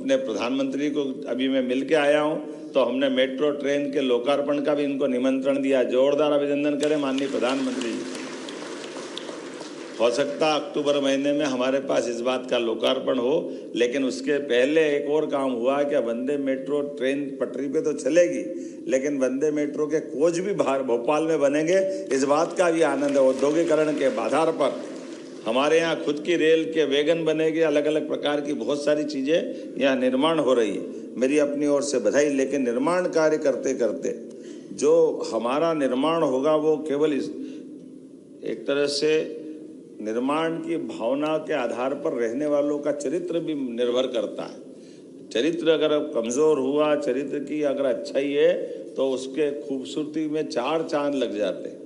अपने प्रधानमंत्री को अभी मैं मिल के आया हूं, तो हमने मेट्रो ट्रेन के लोकार्पण का भी इनको निमंत्रण दिया। जोरदार अभिनंदन करें माननीय प्रधानमंत्री जी। हो सकता अक्टूबर महीने में हमारे पास इस बात का लोकार्पण हो, लेकिन उसके पहले एक और काम हुआ कि वंदे मेट्रो ट्रेन पटरी पे तो चलेगी, लेकिन वंदे मेट्रो के कोच भी बाहर भोपाल में बनेंगे। इस बात का भी आनंद है। औद्योगिकरण के आधार पर हमारे यहाँ खुद की रेल के वैगन बनेगी, अलग अलग प्रकार की बहुत सारी चीज़ें यहाँ निर्माण हो रही है। मेरी अपनी ओर से बधाई। लेकिन निर्माण कार्य करते करते जो हमारा निर्माण होगा वो केवल एक तरह से निर्माण की भावना के आधार पर रहने वालों का चरित्र भी निर्भर करता है। चरित्र अगर कमज़ोर हुआ, चरित्र की अगर अच्छाई है, तो उसके खूबसूरती में चार चांद लग जाते हैं।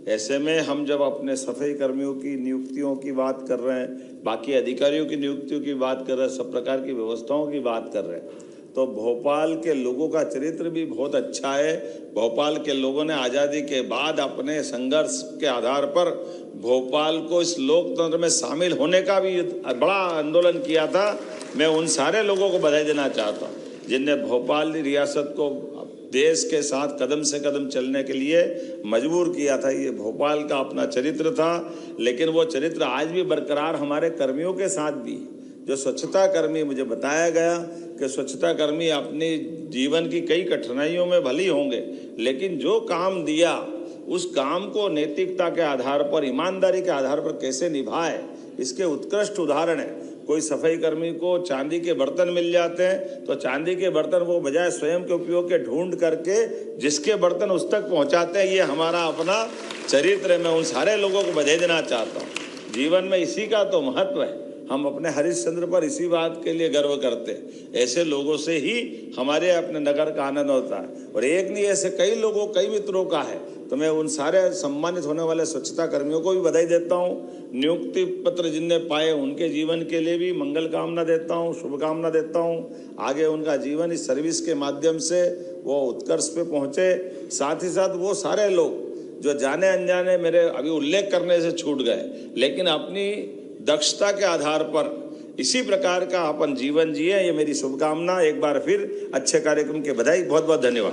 ऐसे में हम जब अपने सफाई कर्मियों की नियुक्तियों की बात कर रहे हैं, बाकी अधिकारियों की नियुक्तियों की बात कर रहे हैं, सब प्रकार की व्यवस्थाओं की बात कर रहे हैं, तो भोपाल के लोगों का चरित्र भी बहुत अच्छा है। भोपाल के लोगों ने आज़ादी के बाद अपने संघर्ष के आधार पर भोपाल को इस लोकतंत्र में शामिल होने का भी बड़ा आंदोलन किया था। मैं उन सारे लोगों को बधाई देना चाहता हूँ जिनने भोपाल रियासत को देश के साथ कदम से कदम चलने के लिए मजबूर किया था। ये भोपाल का अपना चरित्र था, लेकिन वो चरित्र आज भी बरकरार हमारे कर्मियों के साथ भी। जो स्वच्छता कर्मी, मुझे बताया गया कि स्वच्छता कर्मी अपनी जीवन की कई कठिनाइयों में भली होंगे, लेकिन जो काम दिया उस काम को नैतिकता के आधार पर, ईमानदारी के आधार पर कैसे निभाए, इसके उत्कृष्ट उदाहरण है। कोई सफाई कर्मी को चांदी के बर्तन मिल जाते हैं, तो चांदी के बर्तन वो बजाय स्वयं के उपयोग के ढूंढ करके जिसके बर्तन उस तक पहुंचाते हैं। ये हमारा अपना चरित्र है। मैं उन सारे लोगों को बधाई देना चाहता हूँ। जीवन में इसी का तो महत्व है। हम अपने हरिश्चंद्र पर इसी बात के लिए गर्व करते हैं। ऐसे लोगों से ही हमारे अपने नगर का आनंद होता है। और एक नहीं, ऐसे कई लोगों, कई मित्रों का है। तो मैं उन सारे सम्मानित होने वाले स्वच्छता कर्मियों को भी बधाई देता हूँ। नियुक्ति पत्र जिनने पाए उनके जीवन के लिए भी मंगल कामना देता हूँ, शुभकामना देता हूँ। आगे उनका जीवन इस सर्विस के माध्यम से वो उत्कर्ष पे पहुँचे। साथ ही साथ वो सारे लोग जो जाने अनजाने मेरे अभी उल्लेख करने से छूट गए, लेकिन अपनी दक्षता के आधार पर इसी प्रकार का अपन जीवन जिए, ये मेरी शुभकामना। एक बार फिर अच्छे कार्यक्रम के बधाई। बहुत बहुत धन्यवाद।